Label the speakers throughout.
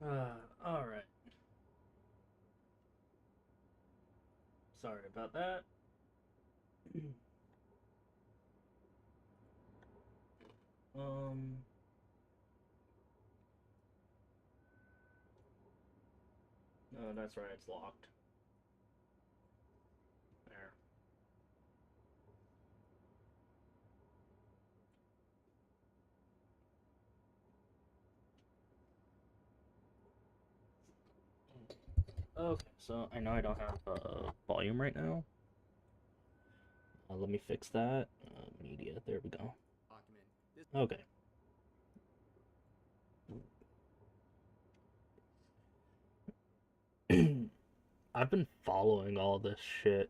Speaker 1: All right. Sorry about that. Um. No, that's right. It's locked. There. Okay. So I know I don't have volume right now. Let me fix that. Media. There we go.
Speaker 2: Document. This
Speaker 1: Okay. I've been following all this shit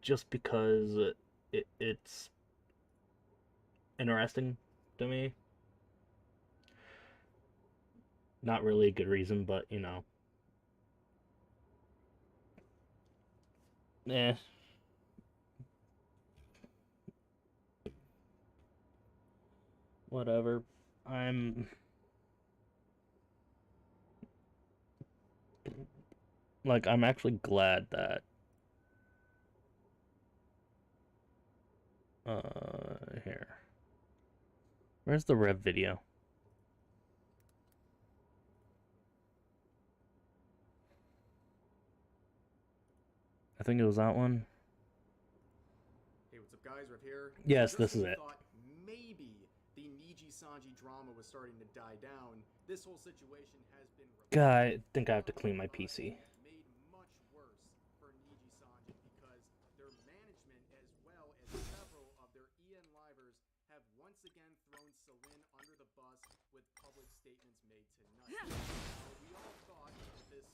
Speaker 1: just because it's interesting to me. Not really a good reason, but you know, eh, whatever. I'm I'm actually glad that here. Where's the Rev video? I think it was that one.
Speaker 2: Hey, what's up, guys? Rev here. So
Speaker 1: Yes,
Speaker 2: just
Speaker 1: this
Speaker 2: when
Speaker 1: is
Speaker 2: we
Speaker 1: it.
Speaker 2: thought maybe the Niji Sanji drama was starting to die down, this whole situation has been
Speaker 1: God,
Speaker 2: revived.
Speaker 1: I think I have
Speaker 2: Now,
Speaker 1: to clean my
Speaker 2: and
Speaker 1: PC.
Speaker 2: made much worse for Niji Sanji because their management, as well as several of their EN Livers, have once again thrown Celine under the bus with public statements made tonight. Now, we all thought that this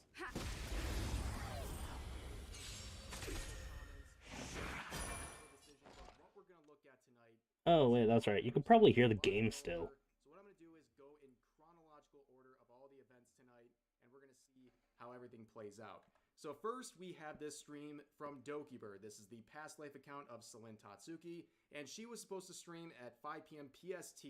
Speaker 2: decision, but what we're going to look at tonight
Speaker 1: Oh
Speaker 2: is
Speaker 1: wait, that's right. You can
Speaker 2: bonkers.
Speaker 1: probably
Speaker 2: It's
Speaker 1: hear
Speaker 2: a
Speaker 1: the
Speaker 2: lot
Speaker 1: game still.
Speaker 2: over. So what I'm going to do is go in chronological order of all the events tonight, and we're going to see how everything plays out. So first, we have this stream from Dokibird. This is the past life account of Celine Tatsuki, and she was supposed to stream at 5 p.m. PST,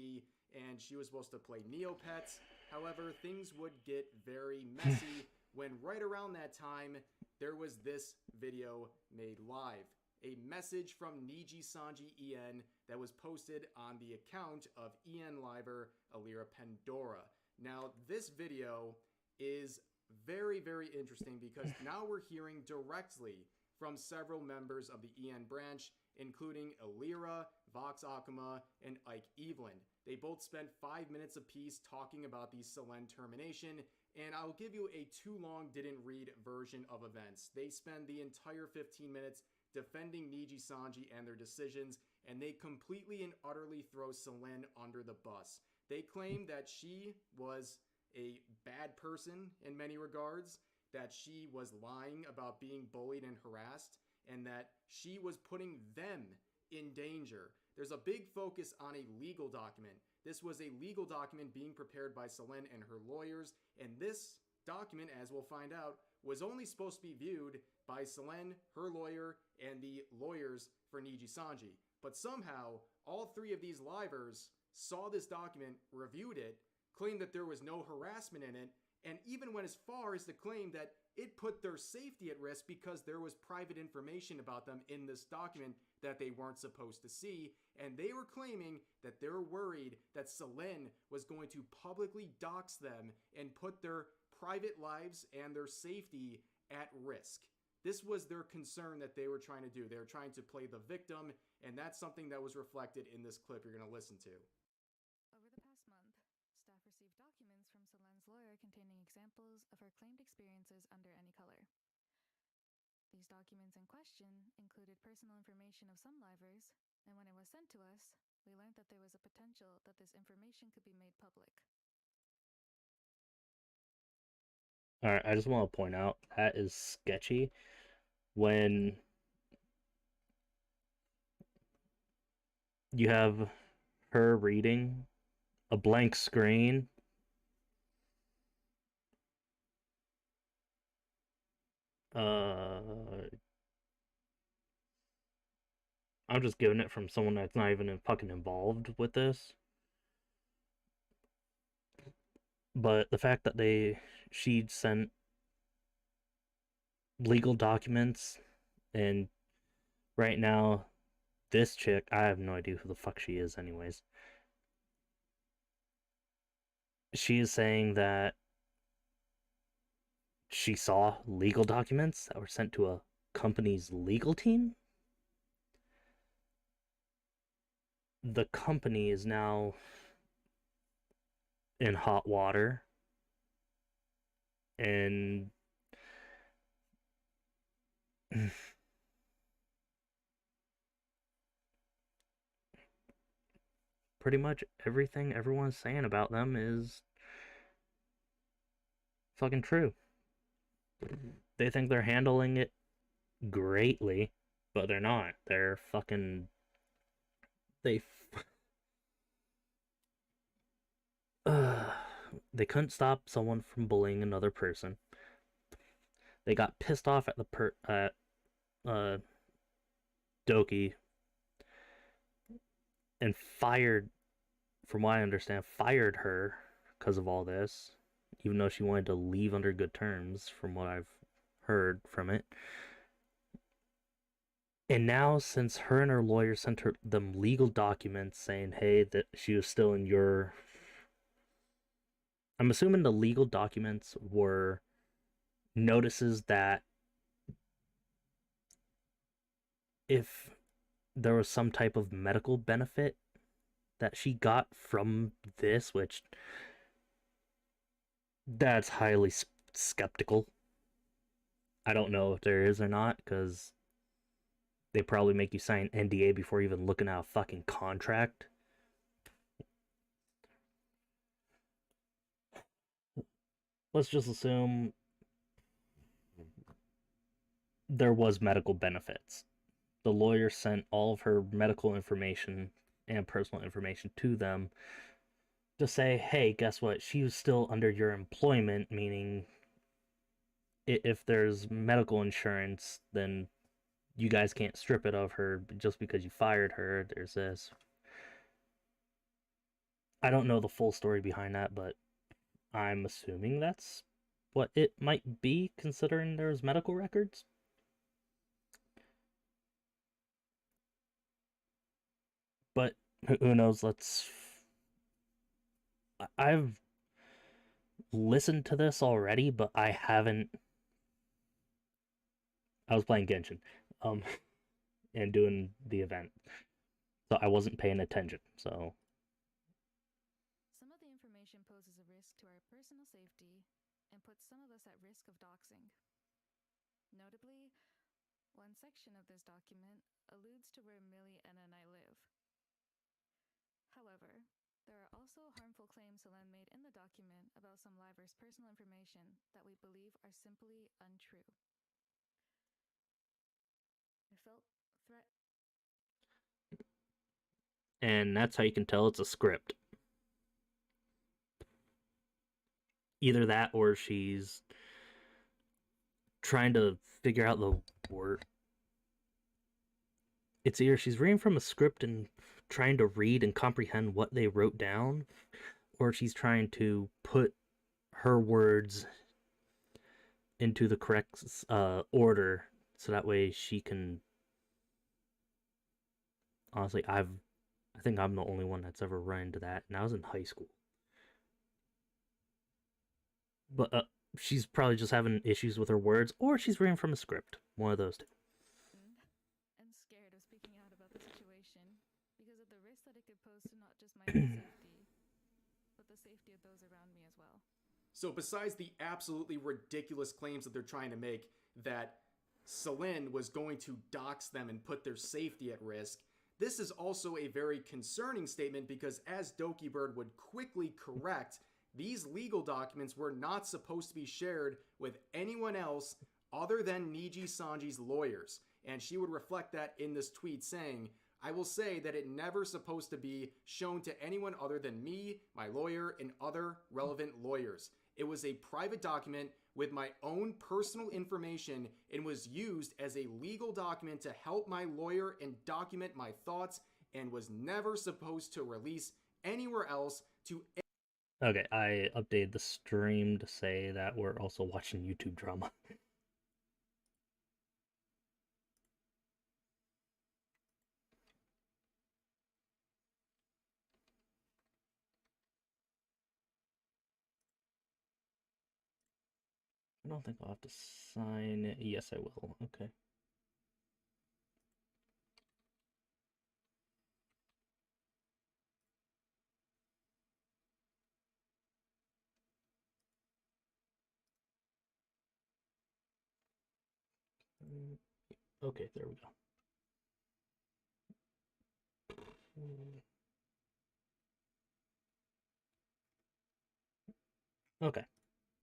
Speaker 2: and she was supposed to play Neopets. However, things would get very messy when right around that time, there was this video made live. A message from Niji Sanji En that was posted on the account of En Liver Alira Pandora. Now, this video is very, very interesting because now we're hearing directly from several members of the En branch, including Alira, Vox Akuma, and Ike Evelyn. They both spent 5 minutes apiece talking about the Selen termination, and I'll give you a too long didn't read version of events. They spend the entire 15 minutes defending Niji Sanji and their decisions, and they completely and utterly throw Selen under the bus. They claim that she was a bad person in many regards, that she was lying about being bullied and harassed, and that she was putting them in danger. There's a big focus on a legal document. This was a legal document being prepared by Selen and her lawyers, and this document, as we'll find out, was only supposed to be viewed by Selen, her lawyer, and the lawyers for Niji Sanji. But somehow, all three of these livers saw this document, reviewed it, claimed that there was no harassment in it, and even went as far as to claim that it put their safety at risk because there was private information about them in this document that they weren't supposed to see. And they were claiming that they're worried that Selen was going to publicly dox them and put their private lives and their safety at risk. This was their concern that they were trying to do. They were trying to play the victim, and that's something that was reflected in this clip you're going to listen to.
Speaker 3: Over the past month, staff received documents from Selen's lawyer containing examples of her claimed experiences under any color. These documents in question included personal information of some livers, and when it was sent to us, we learned that there was a potential that this information could be made public.
Speaker 1: Alright, I just want to point out that is sketchy when you have her reading a blank screen. I'm just giving it from someone that's not even fucking involved with this. But the fact that she sent legal documents, and right now this chick, I have no idea who the fuck she is anyways. She is saying that she saw legal documents that were sent to a company's legal team. The company is now in hot water, and pretty much everything everyone's saying about them is fucking true. They think they're handling it greatly, but they're not. They're fucking. They. They couldn't stop someone from bullying another person. They got pissed off at uh Doki and fired, from what I understand, fired her because of all this, even though she wanted to leave under good terms, from what I've heard from it. And now, since her and her lawyer sent them legal documents saying, hey, that she was still in your. I'm assuming the legal documents were notices that if there was some type of medical benefit that she got from this, which that's highly skeptical. I don't know if there is or not, because they probably make you sign NDA before even looking at a fucking contract. Let's just assume there was medical benefits. The lawyer sent all of her medical information and personal information to them to say, hey, guess what? She was still under your employment, meaning if there's medical insurance, then you guys can't strip it of her just because you fired her. There's this. I don't know the full story behind that, but I'm assuming that's what it might be, considering there's medical records. But who knows? I've listened to this already, but I haven't. I was playing Genshin, um, and doing the event, so I wasn't paying attention. So
Speaker 3: Some of the information poses a risk to our personal safety and puts some of us at risk of doxing. Notably, one section of this document alludes to where Millie and I live. However, there are also harmful claims Selene made in the document about some livers' personal information that we believe are simply untrue. I felt threat.
Speaker 1: and that's how you can tell it's a script. Either that, or she's trying to figure out the word. It's either she's reading from a script and trying to read and comprehend what they wrote down, or she's trying to put her words into the correct order, so that way she can. Honestly, I think I'm the only one that's ever run into that, and I was in high school. But she's probably just having issues with her words, or she's reading from a script. One of those two.
Speaker 3: And scared of speaking out about the situation because of the risk that it could pose to not just my own safety, but the safety of those around me as well.
Speaker 2: So besides the absolutely ridiculous claims that they're trying to make that Selene was going to dox them and put their safety at risk, this is also a very concerning statement because, as Doki Bird would quickly correct, these legal documents were not supposed to be shared with anyone else other than Niji Sanji's lawyers. And she would reflect that in this tweet saying, I will say that it never supposed to be shown to anyone other than me, my lawyer, and other relevant lawyers. It was a private document with my own personal information and was used as a legal document to help my lawyer and document my thoughts and was never supposed to release anywhere else to
Speaker 1: Okay, I updated the stream to say that we're also watching YouTube drama. I don't think I'll have to sign it. Yes, I will. Okay. Okay, there we go. Okay.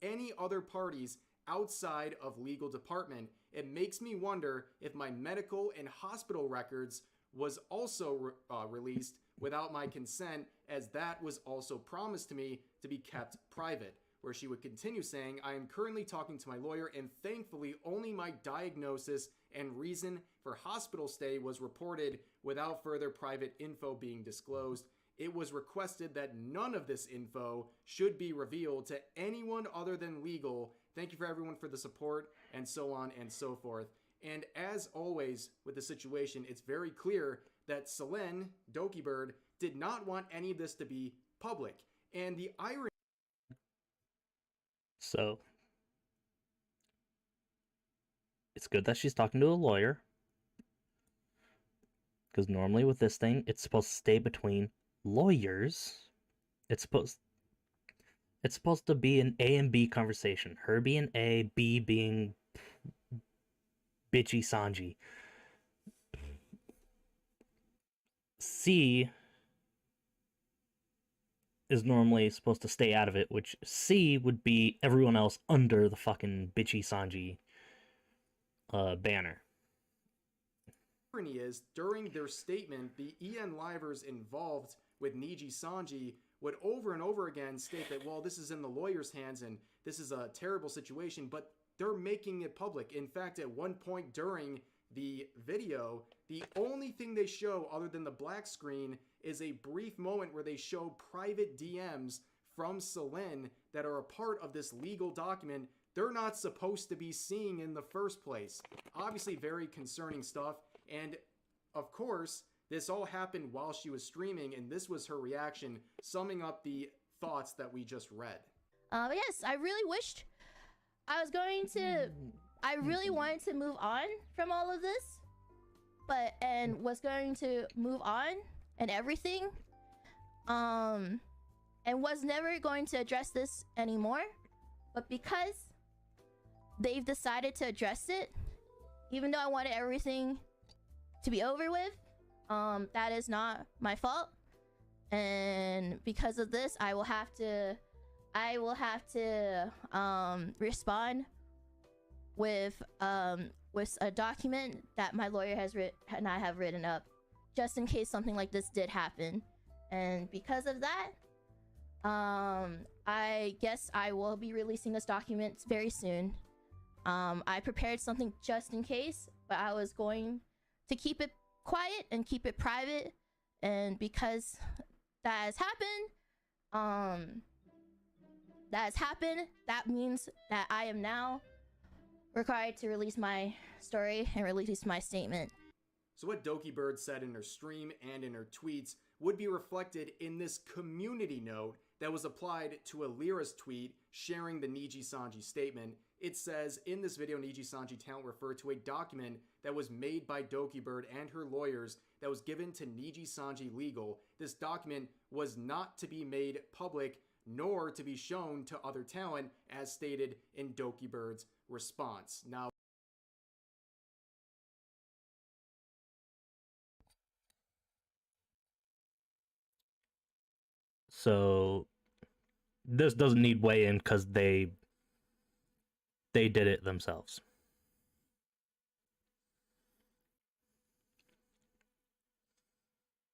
Speaker 2: Any other parties outside of legal department, it makes me wonder if my medical and hospital records was also released without my consent, as that was also promised to me to be kept private. Where she would continue saying, I am currently talking to my lawyer, and thankfully only my diagnosis and reason for hospital stay was reported without further private info being disclosed. It was requested that none of this info should be revealed to anyone other than legal. Thank you for everyone for the support, and so on and so forth. And as always with the situation, it's very clear that Selene, Dokibird, did not want any of this to be public. And the irony.
Speaker 1: So, it's good that she's talking to a lawyer. Because normally with this thing, it's supposed to stay between lawyers. It's supposed to be an A and B conversation. Her being A, B being bitchy Sanji. C is normally supposed to stay out of it, which C would be everyone else under the fucking bitchy Sanji banner.
Speaker 2: Irony is, during their statement, the EN Livers involved with Niji Sanji would over and over again state that, well, this is in the lawyer's hands and this is a terrible situation, but they're making it public. In fact, at one point during the video, the only thing they show other than the black screen is a brief moment where they show private DMs from Selene that are a part of this legal document they're not supposed to be seeing in the first place. Obviously, very concerning stuff. And of course, this all happened while she was streaming, and this was her reaction, summing up the thoughts that we just read.
Speaker 4: Yes, I really wished I was going to. I really wanted to move on from all of this, and was going to move on and everything, and was never going to address this anymore. But because they've decided to address it, even though I wanted everything to be over with, that is not my fault. And because of this, I will have to respond with a document that my lawyer has written and I have written up, just in case something like this did happen. And because of that, I guess I will be releasing this document very soon. I prepared something just in case, but I was going to keep it quiet and keep it private. And because that has happened, that means that I am now required to release my story and release my statement.
Speaker 2: So what Dokibird said in her stream and in her tweets would be reflected in this community note that was applied to Alira's tweet sharing the Niji Sanji statement. It says, in this video, Niji Sanji Talent referred to a document that was made by Dokibird and her lawyers that was given to Niji Sanji Legal. This document was not to be made public nor to be shown to other talent, as stated in Dokibird's response. Now,
Speaker 1: so this doesn't need weigh-in because they did it themselves.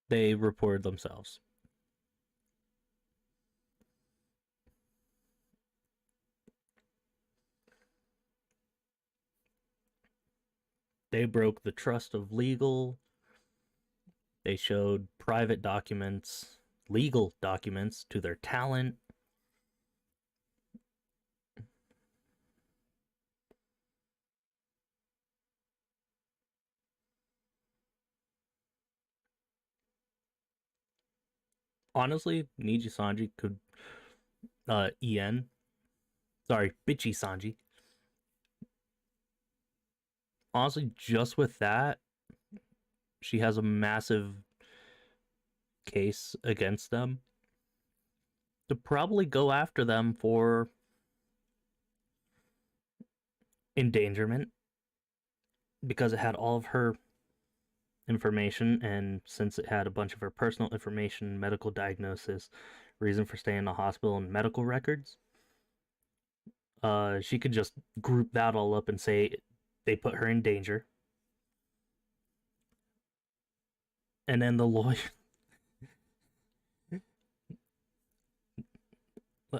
Speaker 1: They reported themselves. They broke the trust of legal. They showed private documents, legal documents, to their talent. Honestly, Niji Sanji could Bitchy Sanji. Honestly, just with that, she has a massive case against them to probably go after them for endangerment because it had all of her information, and since it had a bunch of her personal information, medical diagnosis, reason for staying in the hospital, and medical records, she could just group that all up and say they put her in danger. And then the lawyer.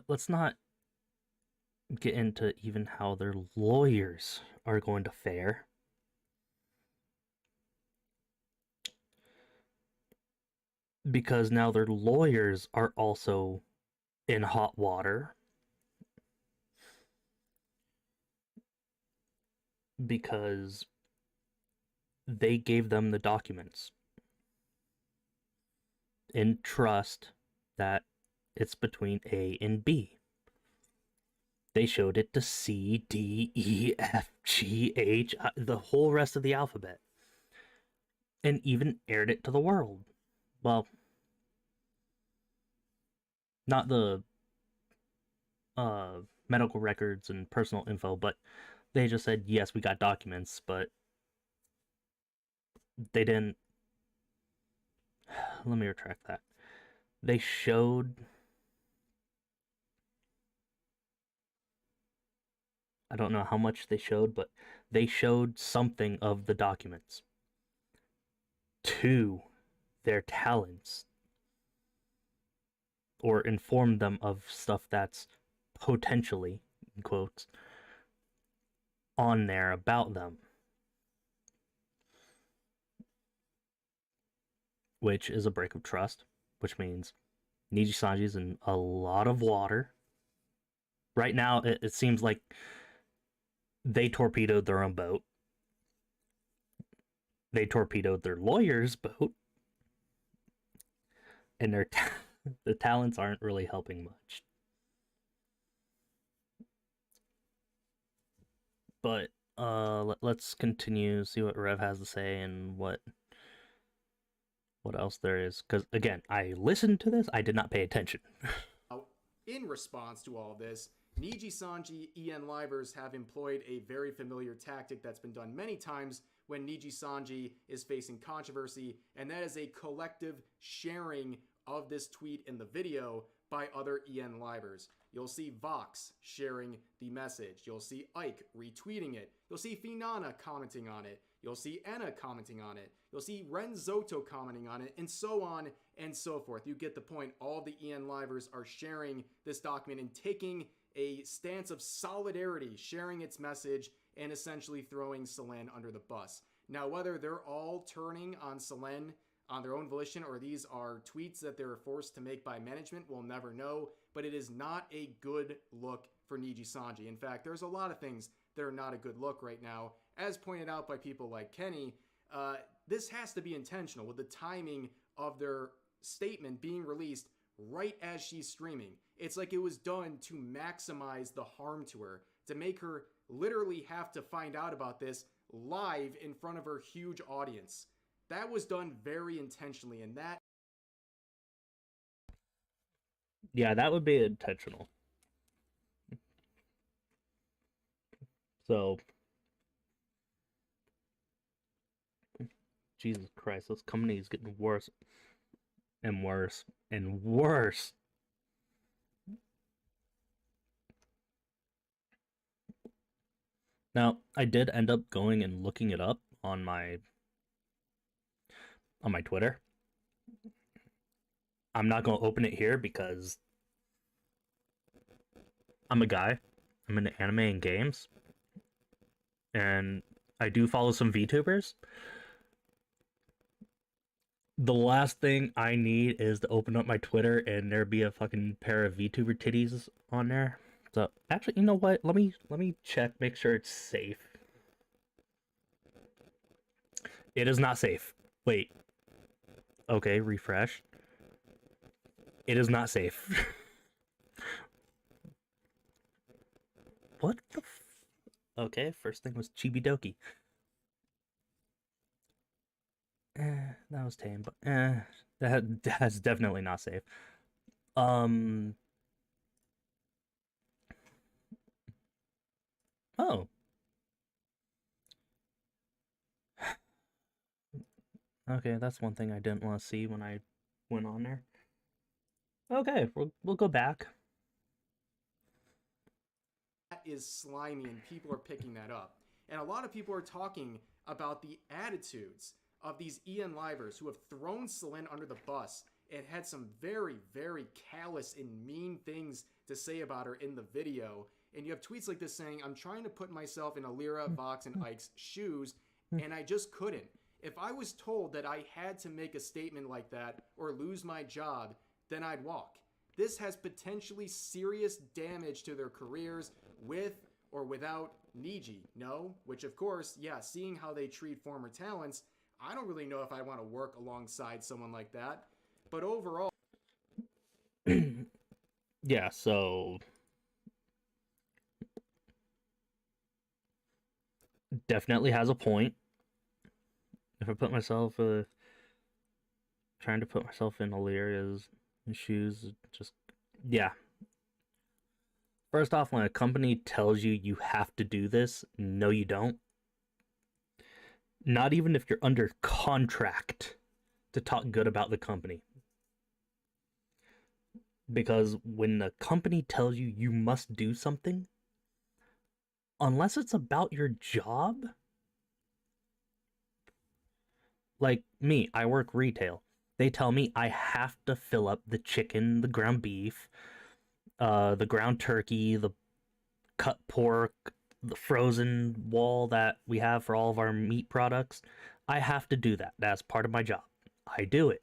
Speaker 1: Let's not get into even how their lawyers are going to fare. Because now their lawyers are also in hot water. Because they gave them the documents in trust that it's between A and B. They showed it to C, D, E, F, G, H, the whole rest of the alphabet. And even aired it to the world. Well, not the medical records and personal info, but they just said, yes, we got documents, but they didn't. Let me retract that. They showed. I don't know how much they showed, but they showed something of the documents to their talents, or informed them of stuff that's potentially, in quotes, on there about them. Which is a break of trust, which means Niji Sanji's in a lot of water. Right now, it seems like they torpedoed their own boat. They torpedoed their lawyer's boat. And the talents aren't really helping much. But let's continue, see what Rev has to say and what else there is. Because, again, I listened to this, I did not pay attention.
Speaker 2: In response to all of this, Niji Sanji, EN Livers have employed a very familiar tactic that's been done many times when Niji Sanji is facing controversy, and that is a collective sharing of this tweet in the video by other EN Livers. You'll see Vox sharing the message. You'll see Ike retweeting it. You'll see Finana commenting on it. You'll see Enna commenting on it. You'll see Ren Zoto commenting on it, and so on and so forth. You get the point. All the EN Livers are sharing this document and taking a stance of solidarity, sharing its message, and essentially throwing Selen under the bus. Now, whether they're all turning on Selen on their own volition or these are tweets that they're forced to make by management, we'll never know, but it is not a good look for Niji Sanji. In fact, there's a lot of things that are not a good look right now. As pointed out by people like Kenny, this has to be intentional with the timing of their statement being released right as she's streaming. It's like it was done to maximize the harm to her, to make her literally have to find out about this live in front of her huge audience. That was done very intentionally, and that...
Speaker 1: Yeah, that would be intentional. So, Jesus Christ, this company is getting worse and worse and worse. Now, I did end up going and looking it up on my Twitter. I'm not going to open it here because I'm a guy. I'm into anime and games. And I do follow some VTubers. The last thing I need is to open up my Twitter and there be a fucking pair of VTuber titties on there. So, actually, you know what? Let me check, make sure it's safe. It is not safe. Wait. Okay, refresh. It is not safe. What the Okay, first thing was Chibi Doki. That was tame, but that's definitely not safe. Oh. Okay, that's one thing I didn't want to see when I went on there. Okay, we'll go back.
Speaker 2: That is slimy, and people are picking that up. And a lot of people are talking about the attitudes of these Ian Livers who have thrown Celine under the bus and had some very, very callous and mean things to say about her in the video. And you have tweets like this saying, I'm trying to put myself in Alira, Vox, and Ike's shoes, and I just couldn't. If I was told that I had to make a statement like that or lose my job, then I'd walk. This has potentially serious damage to their careers with or without Niji, no? Which, of course, yeah, seeing how they treat former talents, I don't really know if I want to work alongside someone like that. But overall...
Speaker 1: Yeah, so... Definitely has a point. If I put myself... trying to put myself in Illyria's shoes, just... Yeah. First off, when a company tells you you have to do this, no you don't. Not even if you're under contract to talk good about the company. Because when the company tells you you must do something, unless it's about your job, like me, I work retail. They tell me I have to fill up the chicken, the ground beef, the ground turkey, the cut pork, the frozen wall that we have for all of our meat products. I have to do that. That's part of my job. I do it.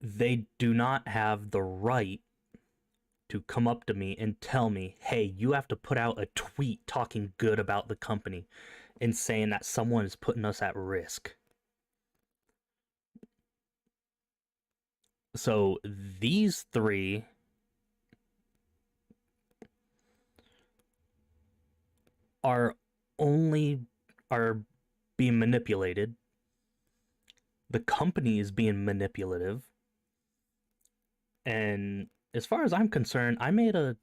Speaker 1: They do not have the right to come up to me and tell me, hey, you have to put out a tweet talking good about the company and saying that someone is putting us at risk. So these three are being manipulated. The company is being manipulative. And as far as I'm concerned, I made a...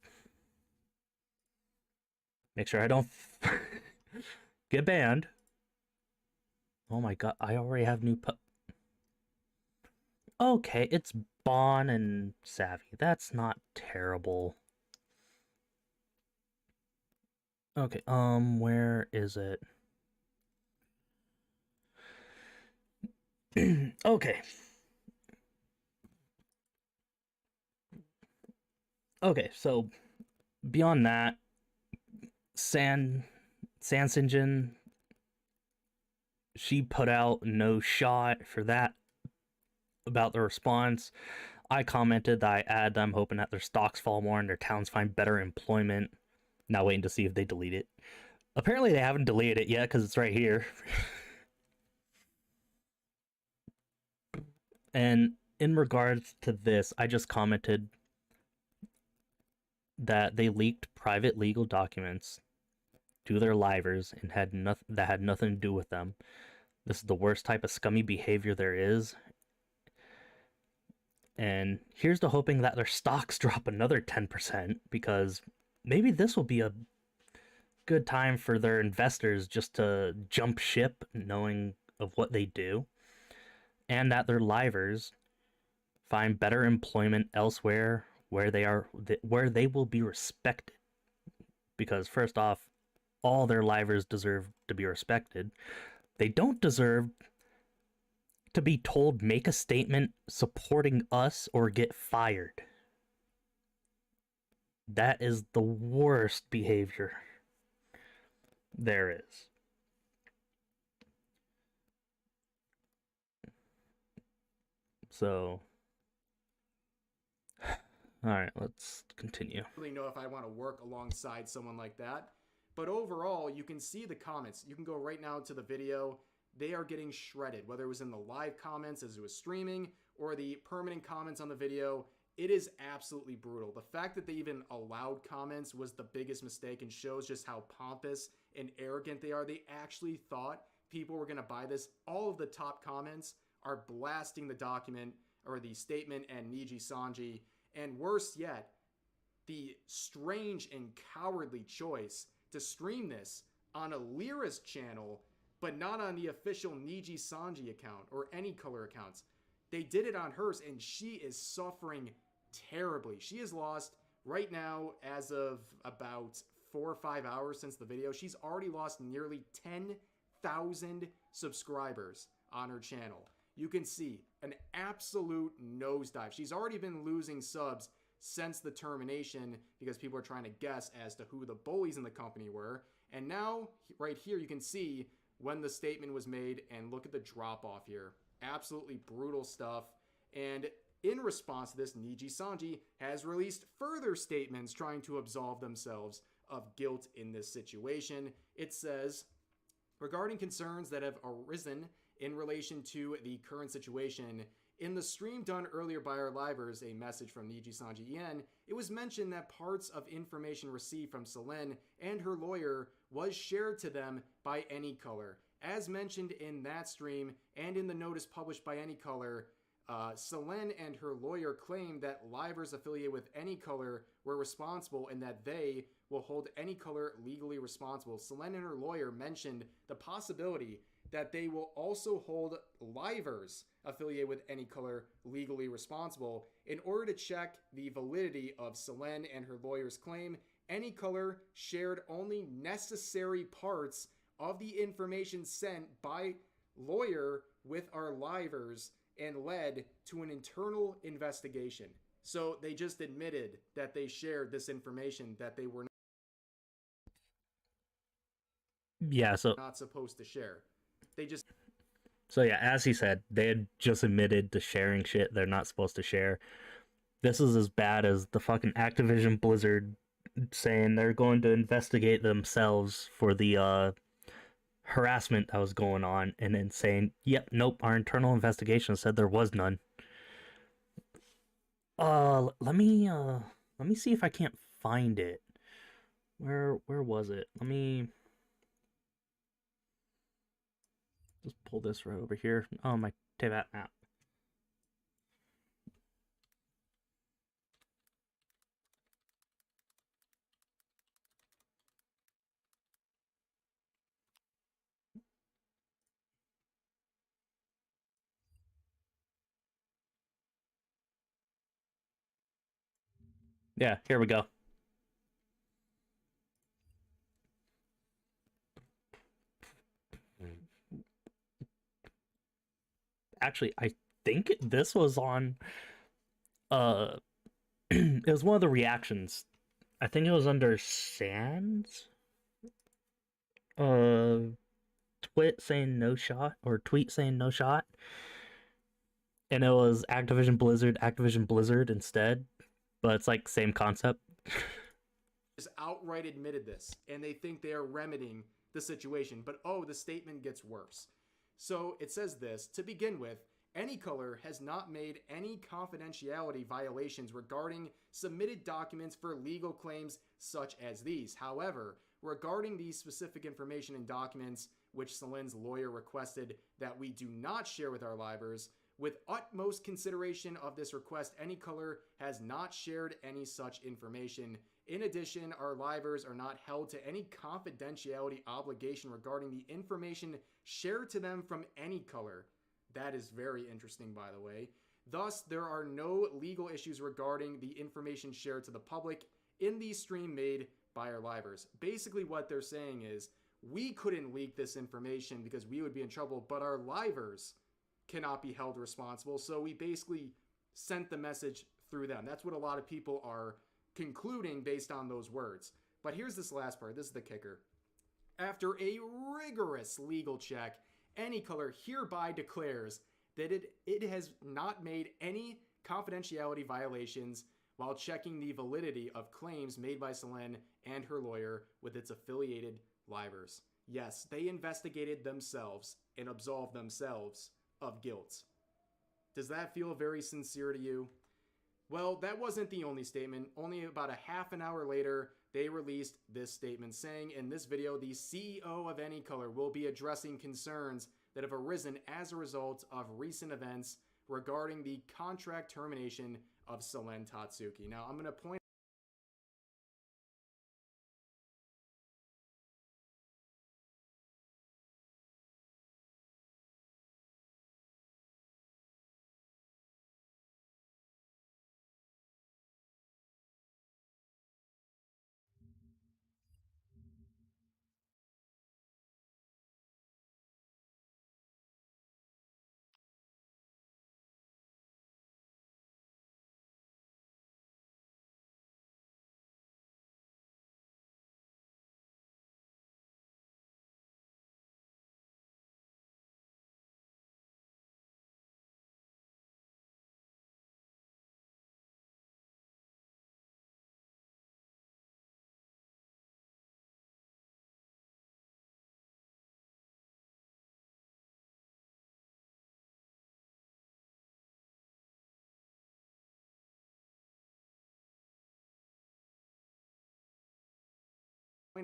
Speaker 1: Make sure I don't get banned. Oh my god, I already have new Okay, it's Bon and Savvy. That's not terrible. Okay, where is it? Okay. Okay, so beyond that, Sansingen, she put out no shot for that about the response. I commented that I add them hoping that their stocks fall more and their towns find better employment. Now waiting to see if they delete it. Apparently they haven't deleted it yet because it's right here. And in regards to this, I just commented that they leaked private legal documents to their livers and had nothing to do with them. This is the worst type of scummy behavior there is. And here's to hoping that their stocks drop another 10%, because maybe this will be a good time for their investors just to jump ship knowing of what they do, and that their livers find better employment elsewhere where they will be respected. Because first off, all their livers deserve to be respected. They don't deserve to be told make a statement supporting us or get fired. That is the worst behavior there is. So, all right, let's continue.
Speaker 2: I don't really know if I want to work alongside someone like that. But overall, you can see the comments. You can go right now to the video. They are getting shredded, whether it was in the live comments as it was streaming or the permanent comments on the video, it is absolutely brutal. The fact that they even allowed comments was the biggest mistake and shows just how pompous and arrogant they are. They actually thought people were going to buy this. All of the top comments are blasting the document or the statement and Niji Sanji. And worse yet, the strange and cowardly choice to stream this on a Lyris channel, but not on the official Niji Sanji account or any color accounts. They did it on hers, and she is suffering terribly. She has lost, right now, as of about 4 or 5 hours since the video, she's already lost nearly 10,000 subscribers on her channel. You can see an absolute nosedive. She's already been losing subs since the termination because people are trying to guess as to who the bullies in the company were. And now, right here, you can see when the statement was made, and look at the drop off here. Absolutely brutal stuff. And in response to this, Niji Sanji has released further statements trying to absolve themselves of guilt in this situation. It says, regarding concerns that have arisen in relation to the current situation, in the stream done earlier by our livers, a message from Niji Sanji En, it was mentioned that parts of information received from Selene and her lawyer was shared to them by AnyColor. As mentioned in that stream and in the notice published by AnyColor, Selene and her lawyer claimed that livers affiliated with AnyColor were responsible and that they will hold AnyColor legally responsible. Selene and her lawyer mentioned the possibility that they will also hold livers affiliated with AnyColor legally responsible. In order to check the validity of Selene and her lawyer's claim, AnyColor shared only necessary parts of the information sent by lawyer with our livers and led to an internal investigation. So they just admitted that they shared this information that they were not supposed to share. They just...
Speaker 1: So yeah, as he said, they had just admitted to sharing shit they're not supposed to share. This is as bad as the fucking Activision Blizzard saying they're going to investigate themselves for the harassment that was going on, and then saying, yep, nope, our internal investigation said there was none. Let me see if I can't find it. Where was it? Let me just pull this right over here. Oh, my Teyvat map. Yeah, here we go. Actually, I think this was on it was one of the reactions. I think it was under Sans tweet saying no shot, or tweet saying no shot. And it was Activision Blizzard instead. But it's like same concept.
Speaker 2: Just outright admitted this, and they think they are remedying the situation. But oh, the statement gets worse. So it says this: to begin with, AnyColor has not made any confidentiality violations regarding submitted documents for legal claims such as these. However, regarding these specific information and documents, which Selene's lawyer requested that we do not share with our livers, with utmost consideration of this request, AnyColor has not shared any such information. In addition, our livers are not held to any confidentiality obligation regarding the information shared to them from AnyColor. That is very interesting, by the way. Thus, there are no legal issues regarding the information shared to the public in the stream made by our livers. Basically, what they're saying is, we couldn't leak this information because we would be in trouble, but our livers cannot be held responsible. So we basically sent the message through them. That's what a lot of people are concluding based on those words. But here's this last part. This is the kicker. After a rigorous legal check, AnyColor hereby declares that it has not made any confidentiality violations while checking the validity of claims made by Selene and her lawyer with its affiliated livers. Yes, they investigated themselves and absolved themselves of guilt. Does that feel very sincere to you? Well, that wasn't the only statement. Only about a half an hour later, they released this statement saying, in this video, the CEO of Anycolor will be addressing concerns that have arisen as a result of recent events regarding the contract termination of Selen Tatsuki. Now, I'm going to point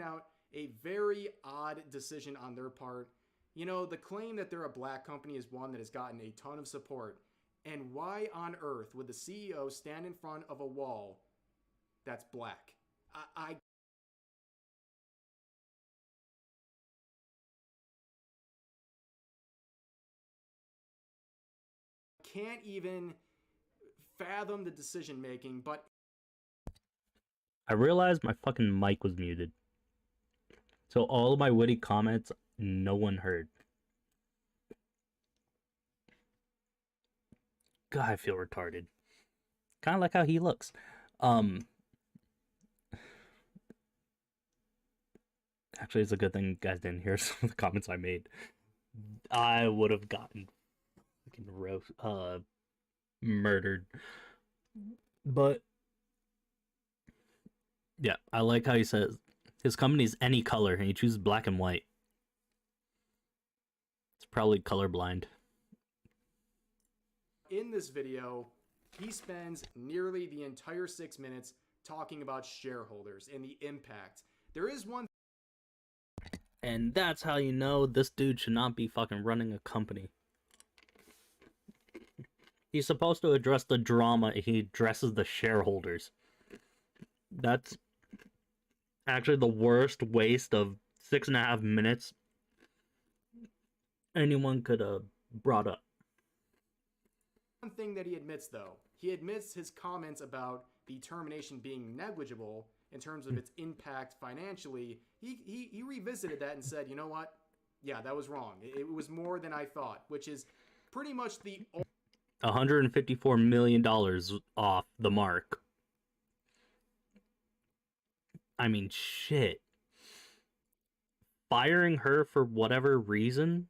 Speaker 2: out a very odd decision on their part. You know, the claim that they're a black company is one that has gotten a ton of support. And why on earth would the CEO stand in front of a wall that's black? I can't even fathom the decision making, but
Speaker 1: I realized my fucking mic was muted. So all of my witty comments, no one heard. God, I feel retarded. Kind of like how he looks. Actually, it's a good thing you guys didn't hear some of the comments I made. I would have gotten fucking murdered. But yeah, I like how he says his company's Anycolor and he chooses black and white. It's probably colorblind.
Speaker 2: in this video, he spends nearly the entire 6 minutes talking about shareholders and the impact. There is one
Speaker 1: And that's how you know this dude should not be fucking running a company. He's supposed to address the drama, he addresses the shareholders. That's actually the worst waste of 6.5 minutes anyone could have brought up.
Speaker 2: one thing that he admits, though. He admits his comments about the termination being negligible in terms of its impact financially. He revisited that and said, you know what? Yeah, that was wrong. It was more than I thought, which is pretty much the
Speaker 1: $154 million off the mark. I mean, shit. Firing her for whatever reason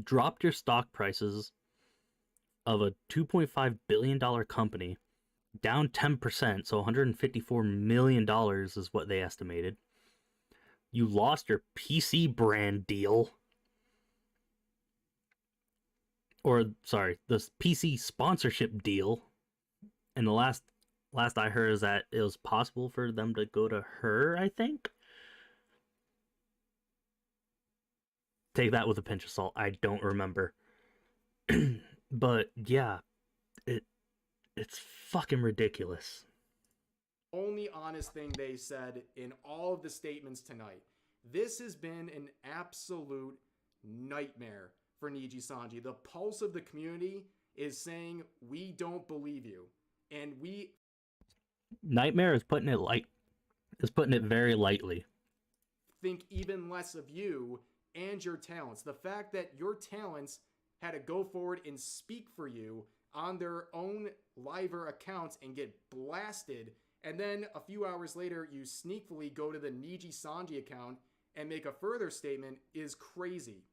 Speaker 1: dropped your stock prices of a $2.5 billion company down 10%, so $154 million is what they estimated. You lost your PC brand deal. Or, sorry, the PC sponsorship deal. And the last I heard is that it was possible for them to go to her, I think. Take that with a pinch of salt. I don't remember. But yeah, it's fucking ridiculous.
Speaker 2: only honest thing they said in all of the statements tonight. This has been an absolute nightmare for Niji Sanji. The pulse of the community is saying, we don't believe you. And we
Speaker 1: Nightmare is putting it very lightly.
Speaker 2: think even less of you and your talents. The fact that your talents had to go forward and speak for you on their own Liver accounts and get blasted, and then a few hours later you sneakily go to the Niji Sanji account and make a further statement is crazy.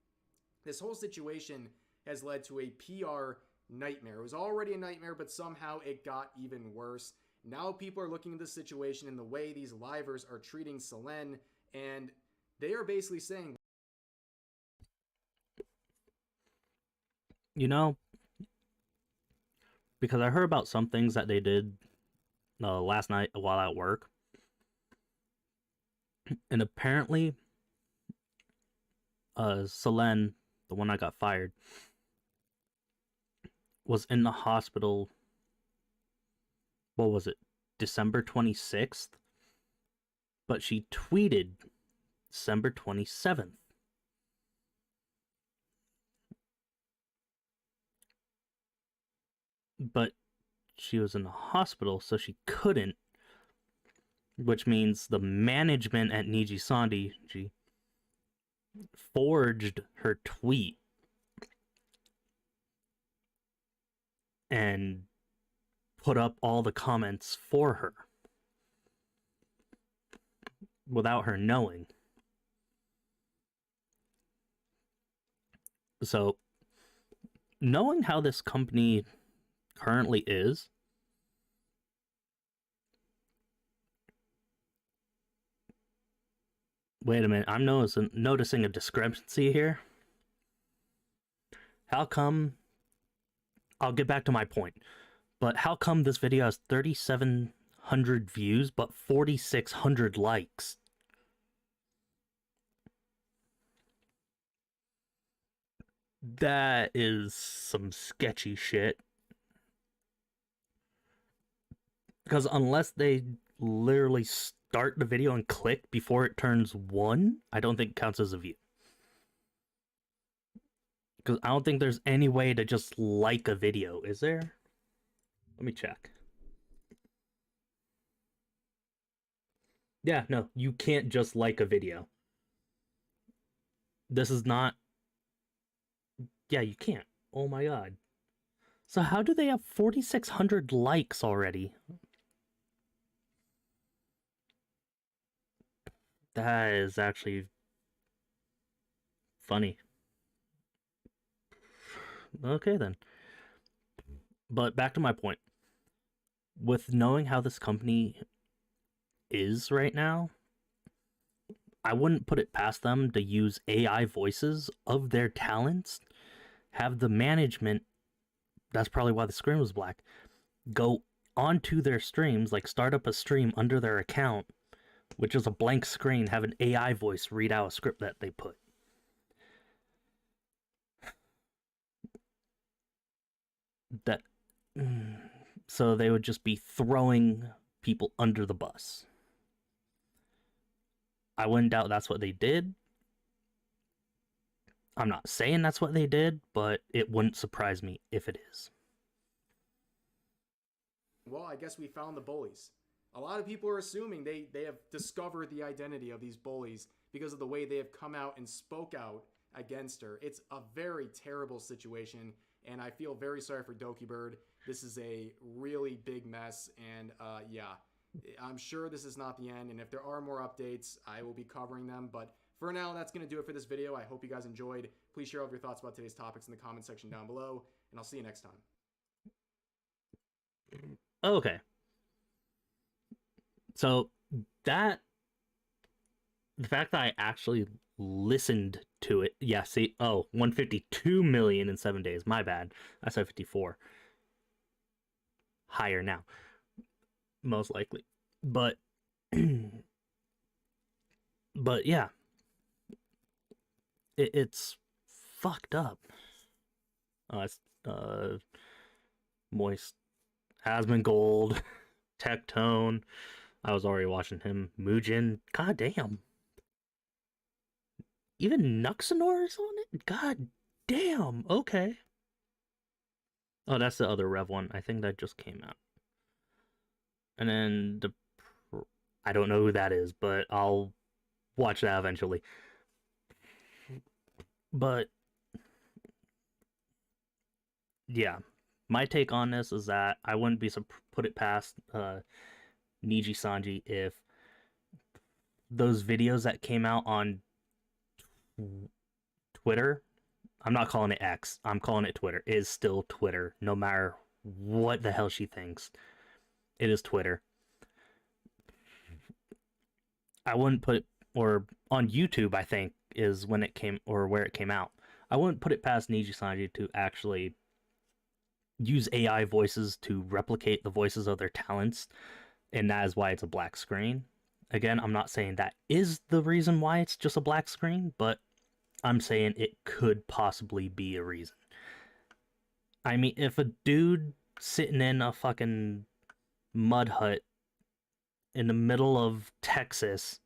Speaker 2: This whole situation has led to a PR nightmare. It was already a nightmare, but somehow it got even worse. Now people are looking at the situation and the way these Livers are treating Selen, and they are basically saying,
Speaker 1: You know, because I heard about some things that they did last night while at work, and apparently, Selene, the one that got fired, was in the hospital. What was it, December 26th? But she tweeted December 27th. But she was in the hospital, so she couldn't. Which means the management at Nijisanji forged her tweet and put up all the comments for her without her knowing. So, knowing how this company currently is, wait a minute, I'm noticing a discrepancy here. How come, I'll get back to my point, but how come this video has 3,700 views but 4,600 likes? That is some sketchy shit. Because unless they literally start the video and click before it turns 1, I don't think it counts as a view. Because I don't think there's any way to just like a video, is there? Let me check. Yeah, no, you can't just like a video. This is not... Yeah, you can't. Oh my god. So how do they have 4,600 likes already? That is actually funny. Okay then. But back to my point. With knowing how this company is right now, I wouldn't put it past them to use AI voices of their talents, have the management, that's probably why the screen was black, go onto their streams, like start up a stream under their account, which is a blank screen, have an AI voice read out a script that they put. That, so they would just be throwing people under the bus. I wouldn't doubt that's what they did. I'm not saying that's what they did, but it wouldn't surprise me if it is.
Speaker 2: Well, I guess we found the bullies. A lot of people are assuming they have discovered the identity of these bullies because of the way they have come out and spoke out against her. It's a very terrible situation, and I feel very sorry for Dokibird. This is a really big mess, and yeah, I'm sure this is not the end, and if there are more updates, I will be covering them, but for now, that's going to do it for this video. I hope you guys enjoyed. Please share all of your thoughts about today's topics in the comment section down below, and I'll see you next time.
Speaker 1: Okay. So the fact that I actually listened to it, yeah, see, 152 million in 7 days, my bad. I said 54. Higher now, most likely. But yeah, it's fucked up. It's Moist, Asmongold, Tectone. I was already watching him. Mugen. God damn. Even Nuxanor is on it? God damn. Okay. Oh, that's the other Rev one. I think that just came out. And then I don't know who that is, but I'll watch that eventually. But yeah, my take on this is that I wouldn't be put it past Nijisanji if those videos that came out on Twitter, I'm not calling it X, I'm calling it Twitter, it is still Twitter, no matter what the hell she thinks. It is Twitter. I wouldn't put it, or on YouTube, I think, is when it came, or where it came out. I wouldn't put it past Nijisanji to actually use AI voices to replicate the voices of their talents, and that is why it's a black screen. Again, I'm not saying that is the reason why it's just a black screen, but I'm saying it could possibly be a reason. I mean, if a dude sitting in a fucking mud hut in the middle of Texas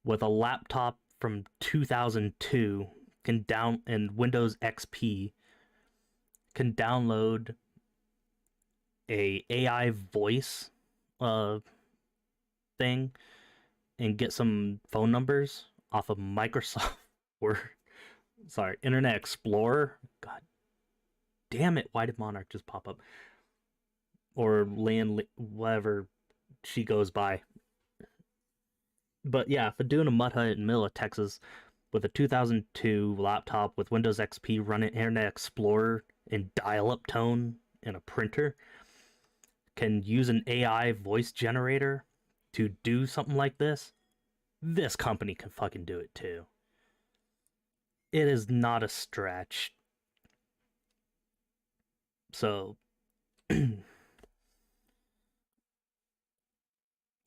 Speaker 1: with a laptop from 2002 can down and Windows XP can download a AI voice thing and get some phone numbers off of Microsoft or Internet Explorer. God damn it, why did Monarch just pop up? Or whatever she goes by. But yeah, for doing a mud hut in the middle of Texas with a 2002 laptop with Windows XP running Internet Explorer in dial-up tone and a printer, can use an AI voice generator to do something like this, this company can fucking do it too. It is not a stretch. So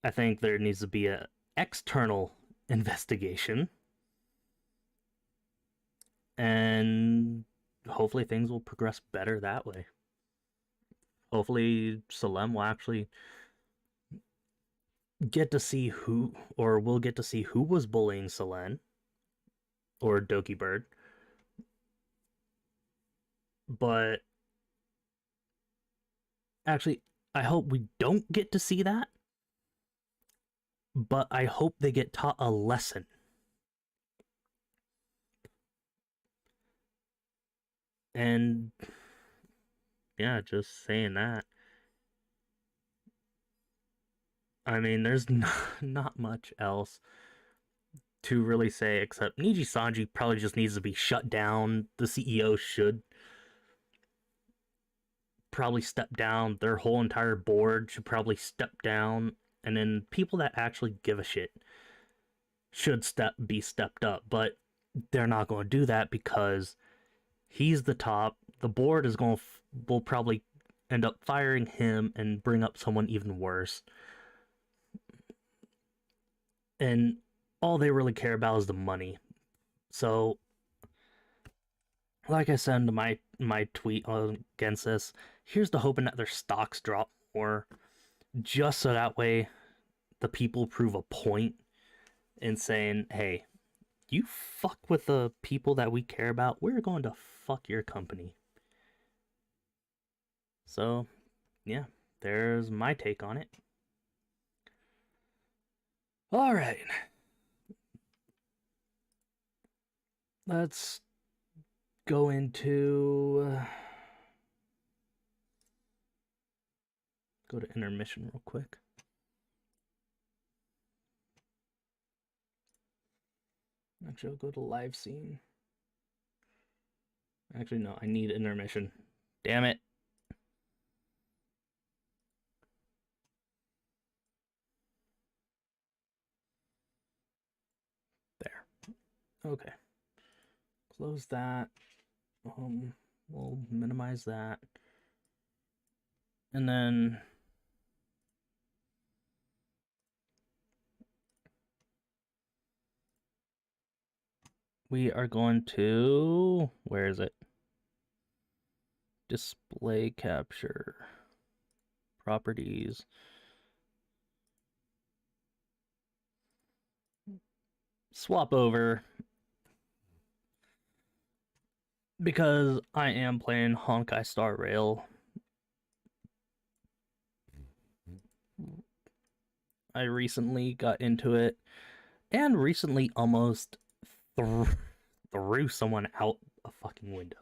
Speaker 1: I think there needs to be an external investigation, and hopefully things will progress better that way. Hopefully Salem will actually get to see who, or we'll get to see who was bullying Selen or Doki Bird. But actually, I hope we don't get to see that. But I hope they get taught a lesson. And yeah, just saying that. I mean, there's not much else to really say except Niji Sanji probably just needs to be shut down. The CEO should probably step down. Their whole entire board should probably step down. And then people that actually give a shit should be stepped up. But they're not going to do that because he's the top. The board is will probably end up firing him and bring up someone even worse. And all they really care about is the money. So, like I said in my tweet against this, here's to hoping that their stocks drop more, just so that way the people prove a point in saying, hey, you fuck with the people that we care about, we're going to fuck your company. So, yeah, there's my take on it. All right. Let's go into... go to intermission real quick. Actually, I'll go to live scene. Actually, no, I need intermission. Damn it. There. Okay. Close that. We'll minimize that. And then we are going to, where is it? Display capture. Properties. Swap over. Because I am playing Honkai Star Rail. I recently got into it and recently almost threw someone out a fucking window.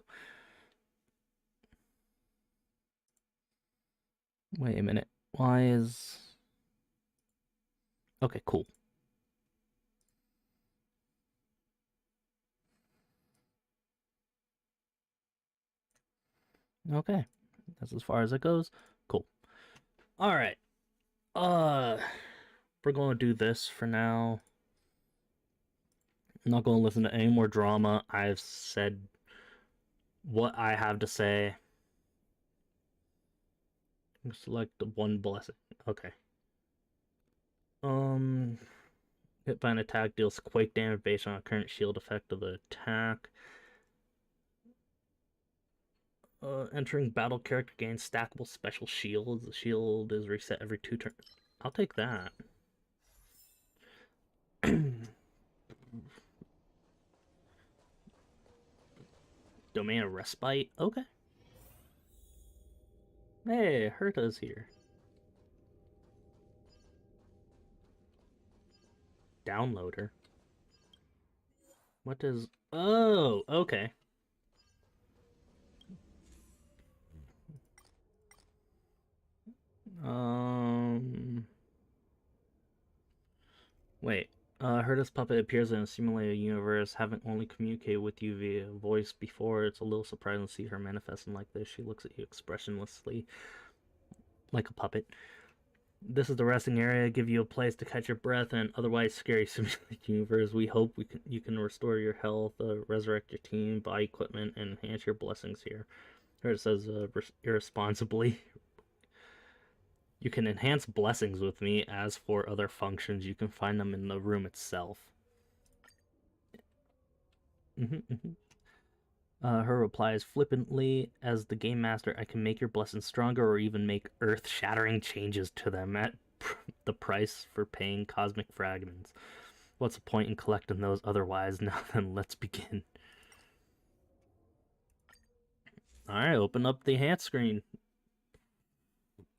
Speaker 1: Wait a minute. Why is... okay, cool. Okay. That's as far as it goes. Cool. Alright. We're going to do this for now. I'm not going to listen to any more drama. I've said what I have to say. Select the one blessing. Okay. Hit by an attack deals quake damage based on a current shield effect of the attack. Entering battle, character gains stackable special shields. The shield is reset every 2 turns. I'll take that. Domain of Respite. Okay. Hey, Herta's here. Downloader. What does... Oh, okay. Wait. Herta's puppet appears in a simulated universe, having only communicated with you via voice before. It's a little surprising to see her manifesting like this. She looks at you expressionlessly, like a puppet. This is the resting area. Give you a place to catch your breath and otherwise scary simulated universe. We hope you can restore your health, resurrect your team, buy equipment, and enhance your blessings here. Here it says irresponsibly. You can enhance blessings with me. As for other functions, you can find them in the room itself. Her reply is flippantly, as the game master, I can make your blessings stronger or even make earth-shattering changes to them at the price for paying cosmic fragments. What's the point in collecting those otherwise? Now then, let's begin. Alright, open up the enhance screen.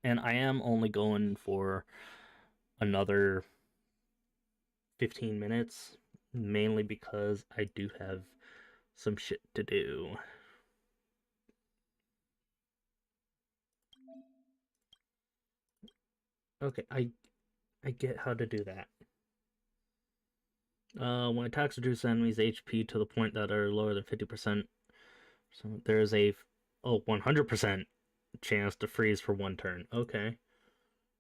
Speaker 1: And I am only going for another 15 minutes, mainly because I do have some shit to do. Okay, I get how to do that. When attacks reduce enemies' HP to the point that are lower than 50%, so there is a 100% chance to freeze for 1 turn. Okay.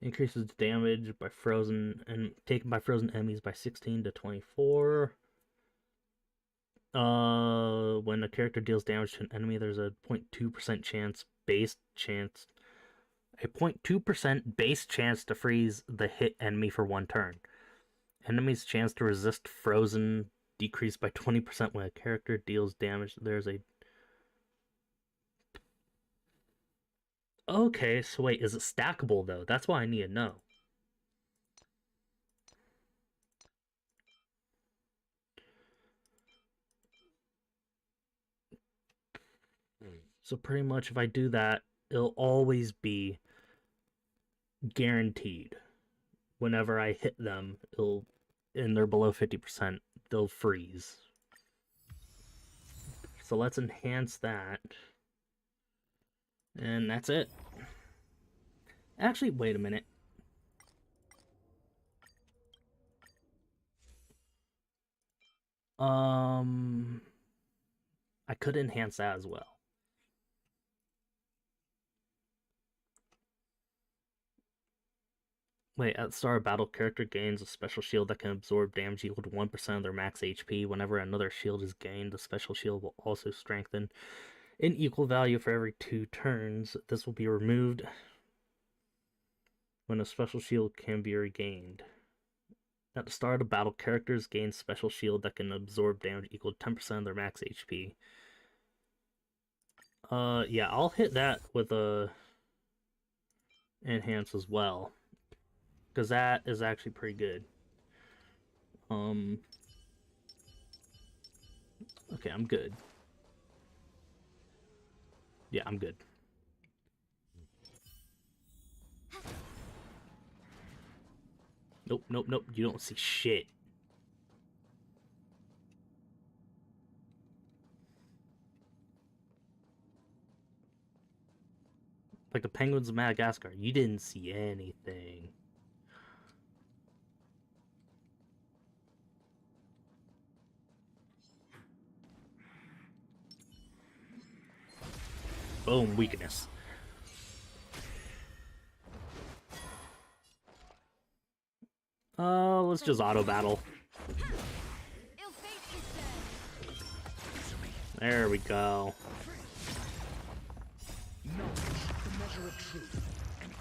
Speaker 1: Increases damage by frozen and taken by frozen enemies by 16 to 24. When a character deals damage to an enemy, there's a 0.2% chance base chance. A 0.2% base chance to freeze the hit enemy for 1 turn. Enemy's chance to resist frozen decreased by 20% when a character deals damage. There's a... Okay, so wait, is it stackable though? That's what I need to know. So pretty much if I do that, it'll always be guaranteed. Whenever I hit them, and they're below 50%, they'll freeze. So let's enhance that. And that's it. Actually, wait a minute. I could enhance that as well. Wait, at the start of battle, character gains a special shield that can absorb damage equal to 1% of their max HP. Whenever another shield is gained, the special shield will also strengthen in equal value for every 2 turns. This will be removed when a special shield can be regained. At the start of battle, characters gain special shield that can absorb damage equal to 10% of their max HP. Yeah, I'll hit that with a enhance as well, because that is actually pretty good. Okay, I'm good. Yeah, I'm good. Nope, nope, nope. You don't see shit. Like the penguins of Madagascar, you didn't see anything. Boom, weakness. Let's just auto battle. There we go.
Speaker 5: Knowledge, the measure of truth, and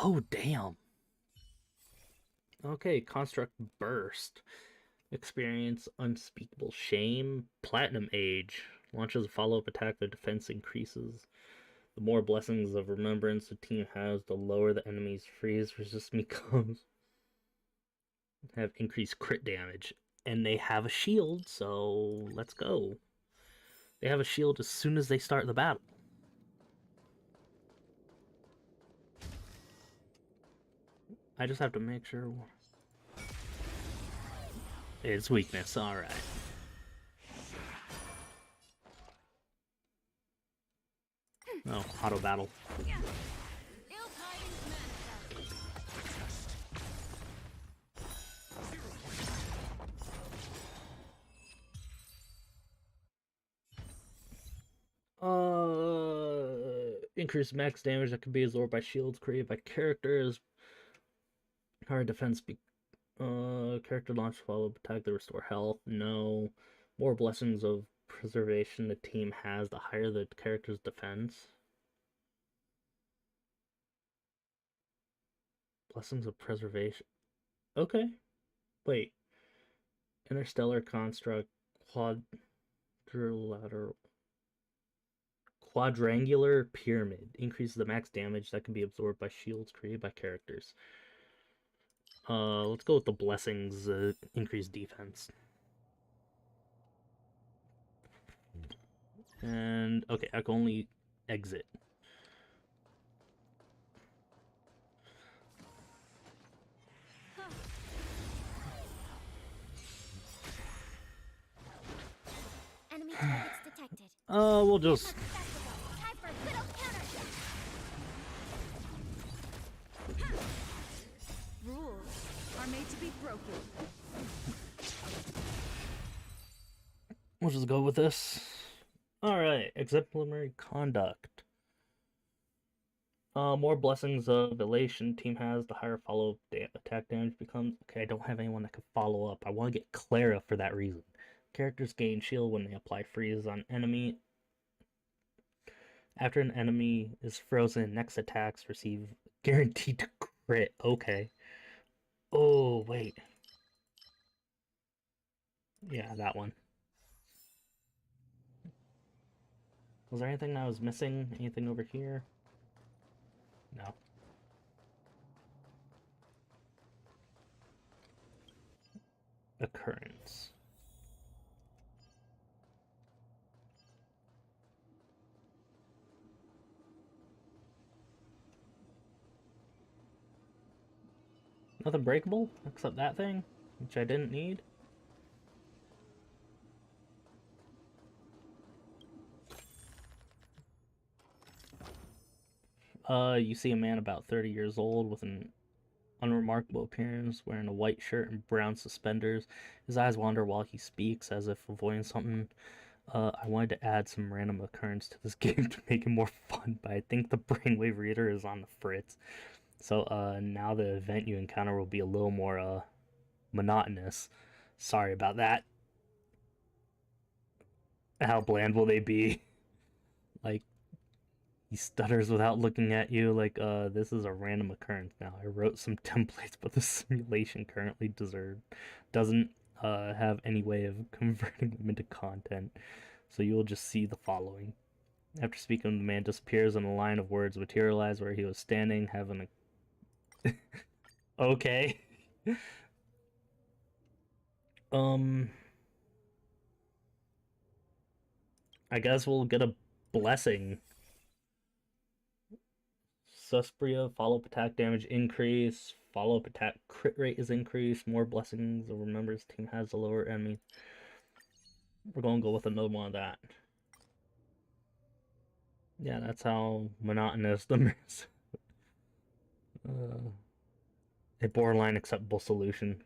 Speaker 1: Oh, damn. Okay, Construct Burst. Experience Unspeakable Shame. Platinum Age. Launches a follow-up attack, the defense increases. The more Blessings of Remembrance the team has, the lower the enemy's freeze resist becomes. Have increased crit damage. And they have a shield, so let's go. They have a shield as soon as they start the battle. I just have to make sure. It's weakness, alright. Oh, auto battle. Increased max damage that can be absorbed by shields created by characters. Hard defense character launch follow attack that restore health. No. More blessings of preservation the team has, the higher the character's defense. Blessings of preservation. Okay. Wait. Interstellar construct quadrangular pyramid increases the max damage that can be absorbed by shields created by characters. Let's go with the blessings, increased defense. And okay, I can only exit.
Speaker 5: Enemy targets detected.
Speaker 1: We'll just.
Speaker 5: Time for a good old counter.
Speaker 6: Rules are made to be broken.
Speaker 1: We'll just go with this. Alright, exemplary conduct. More blessings of elation team has, the higher follow attack damage becomes. Okay, I don't have anyone that can follow up. I want to get Clara for that reason. Characters gain shield when they apply freeze on enemy. After an enemy is frozen, next attacks receive guaranteed to crit. Okay. Oh, wait. Yeah, that one. Was there anything that I was missing? Anything over here? No. Occurrence. Nothing breakable except that thing, which I didn't need. You see a man about 30 years old with an unremarkable appearance, wearing a white shirt and brown suspenders. His eyes wander while he speaks, as if avoiding something. I wanted to add some random occurrence to this game to make it more fun, but I think the brainwave reader is on the fritz. So, now the event you encounter will be a little more, monotonous. Sorry about that. How bland will they be? Like, he stutters without looking at you, like, this is a random occurrence now. I wrote some templates, but the simulation currently doesn't have any way of converting them into content. So you will just see the following. After speaking, the man disappears and a line of words materialize where he was standing, having a... Okay. I guess we'll get a blessing. Suspria, follow-up attack damage increase, follow-up attack crit rate is increased, more blessings of remembers team has a lower enemy. We're gonna go with another one of that. Yeah, that's how monotonous the is. A borderline acceptable solution.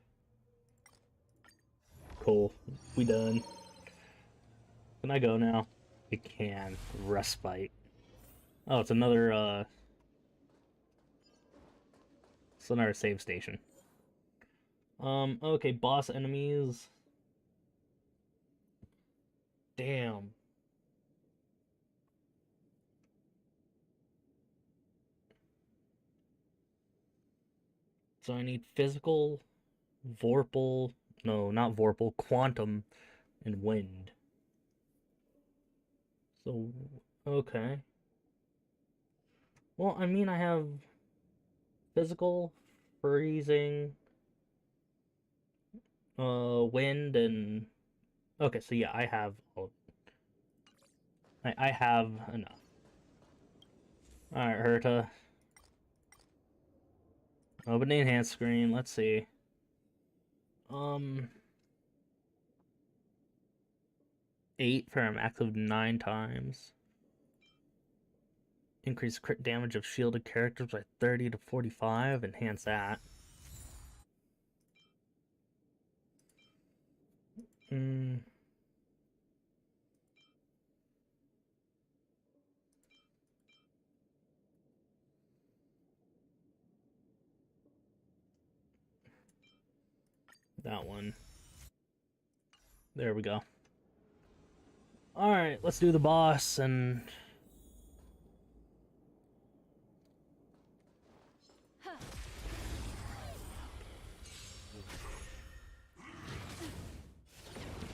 Speaker 1: Cool. We done. Can I go now? I can. Respite. Oh, it's another, it's another save station. Okay, boss enemies. Damn. So I need physical, Vorpal, no, not Vorpal, Quantum, and Wind. So, okay. Well, I mean, I have physical, freezing, wind, and okay. So yeah, I have all. I have enough. All right, Herta. Open the enhanced screen. Let's see. 8 for a max of 9 times. Increase crit damage of shielded characters by 30 to 45. Enhance that. That one. There we go. Alright, let's do the boss and...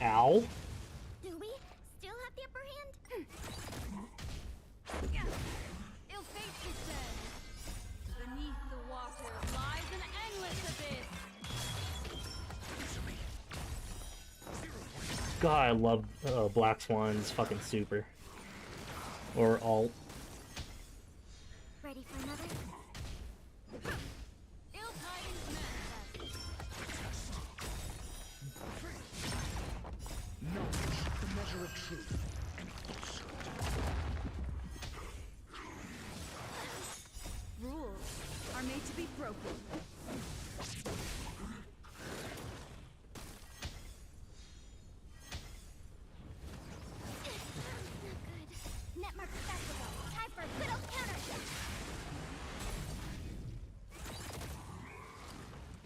Speaker 1: Ow.
Speaker 5: Do we still have the upper hand?
Speaker 6: Ill fate descends. Beneath the water lies an endless abyss.
Speaker 1: God, I love Black Swan's fucking super. Or alt.
Speaker 5: Ready for another?
Speaker 6: Ill tidings manifest.
Speaker 7: The measure of truth.
Speaker 6: Rules are made to be broken.
Speaker 5: Not good. Netmark festival. Time for Widow's counter.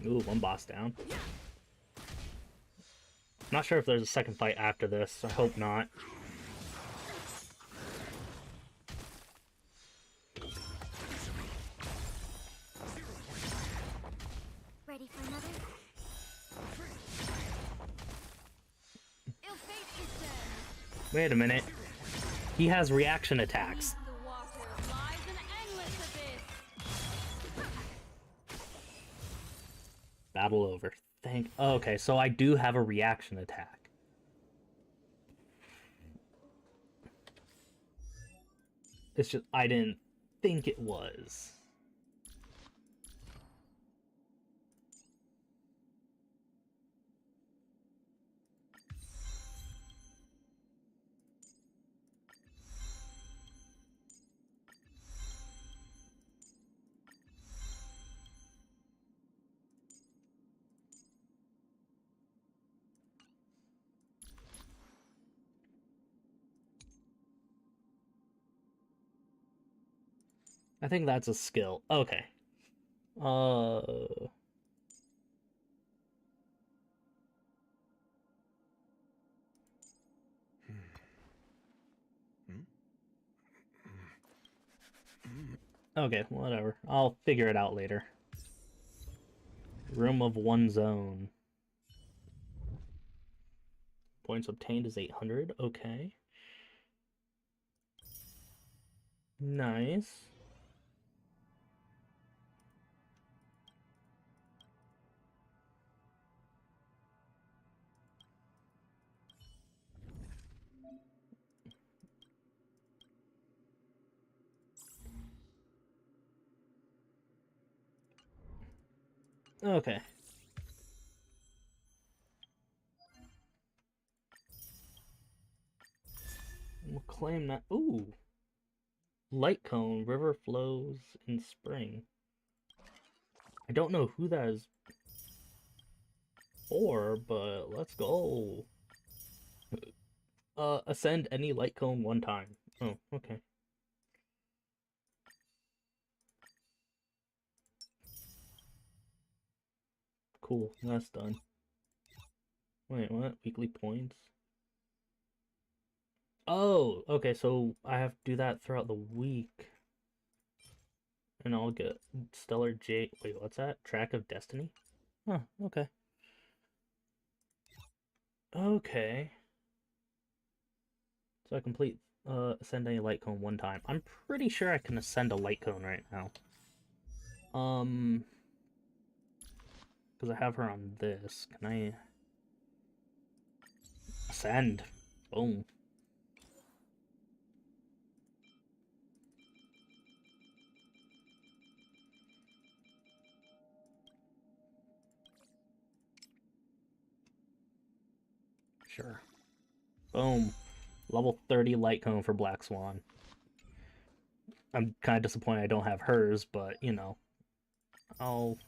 Speaker 1: Ooh, one boss down. Not sure if there's a second fight after this. I hope not.
Speaker 5: Ready for another?
Speaker 6: Ill fate descends.
Speaker 1: Wait a minute. He has reaction attacks.
Speaker 6: Beneath the water lies an endless abyss.
Speaker 1: Battle over. Okay, so I do have a reaction attack. It's just I didn't think it was. I think that's a skill. Okay. Okay, whatever. I'll figure it out later. Room of one zone. Points obtained is 800. Okay. Nice. Okay. We'll claim that. Ooh. Light cone. River flows in spring. I don't know who that is for, but let's go. Ascend any light cone one time. Oh, okay. Cool, that's done. Wait, what? Weekly points? Oh, okay, so I have to do that throughout the week. And I'll get Stellar Jade. Wait, what's that? Track of Destiny? Huh, okay. Okay. So I complete ascend a light cone one time. I'm pretty sure I can ascend a light cone right now. Because I have her on this. Can I ascend? Boom. Sure. Boom. Level 30 light cone for Black Swan. I'm kind of disappointed I don't have hers, but you know, I'll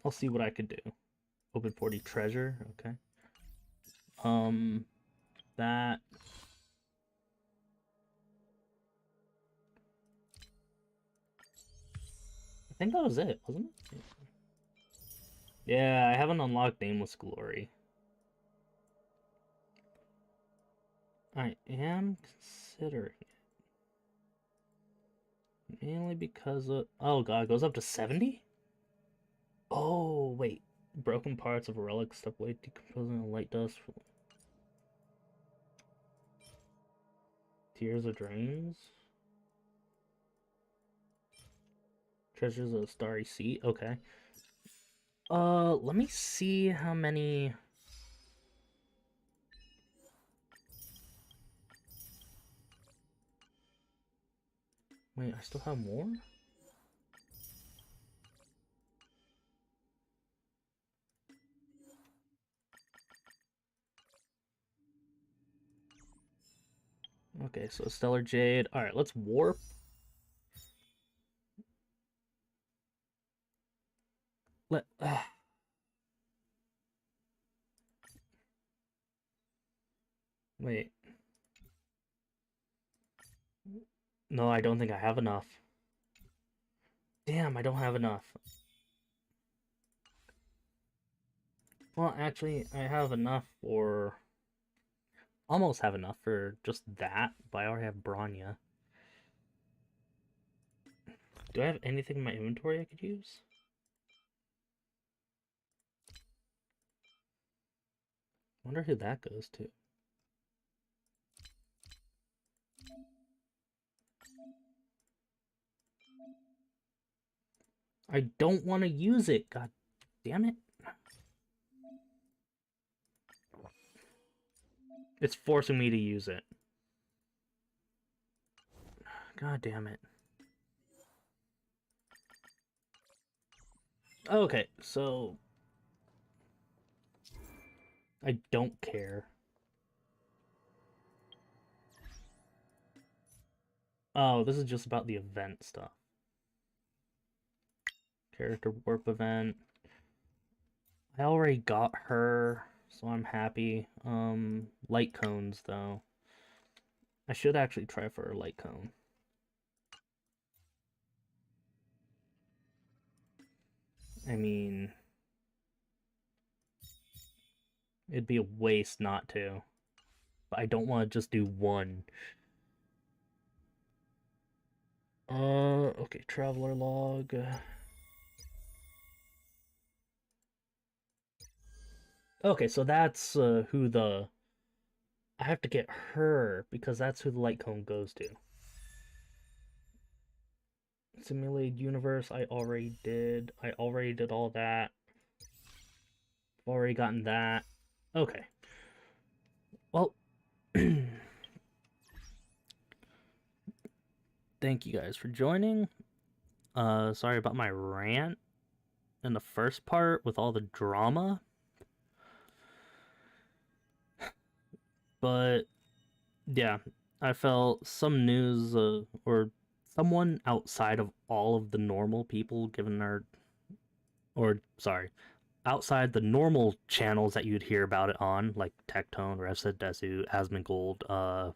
Speaker 1: see what I could do. Open 40 treasure, okay. That. I think that was it, wasn't it? Yeah, I haven't unlocked Nameless Glory. I am considering it. Mainly because of... Oh god, it goes up to 70? Oh, wait. Broken parts of a relic step away, decomposing the light dust. Tears of Dreams? Treasures of the Starry Sea? Okay. Let me see how many... Wait, I still have more? Okay, so Stellar Jade. Alright, let's warp. Wait. No, I don't think I have enough. Damn, I don't have enough. Well, actually, I have enough for... Almost have enough for just that, but I already have Bronya. Do I have anything in my inventory I could use? Wonder who that goes to. I don't want to use it, god damn it. It's forcing me to use it. God damn it. Okay, so... I don't care. Oh, this is just about the event stuff. Character warp event. I already got her, so I'm happy. Light cones, though. I should actually try for a light cone. I mean... It'd be a waste not to. But I don't want to just do one. Okay, Traveler Log. Okay, so that's who the... I have to get her, because that's who the light cone goes to. Simulated Universe, I already did. I already did all that. Already gotten that. Okay. Well... Thank you guys for joining. Sorry about my rant in the first part with all the drama. But yeah, I felt some news or someone outside of all of the normal people given our outside the normal channels that you'd hear about it on, like Tectone, Revset Desu, Asmongold,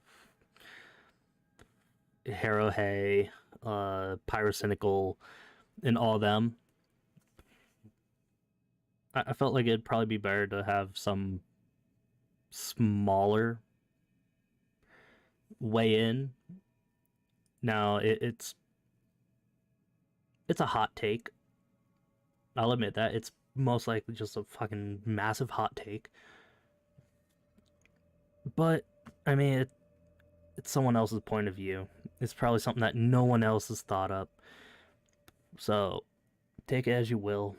Speaker 1: Harohe, Pyrocynical, and all them. I felt like it'd probably be better to have some smaller weigh in. Now it's it's a hot take. I'll admit that. It's most likely just a fucking massive hot take. But, I mean, it's someone else's point of view. It's probably something that no one else has thought up. So, take it as you will.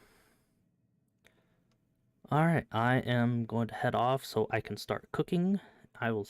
Speaker 1: Alright, I am going to head off so I can start cooking. I will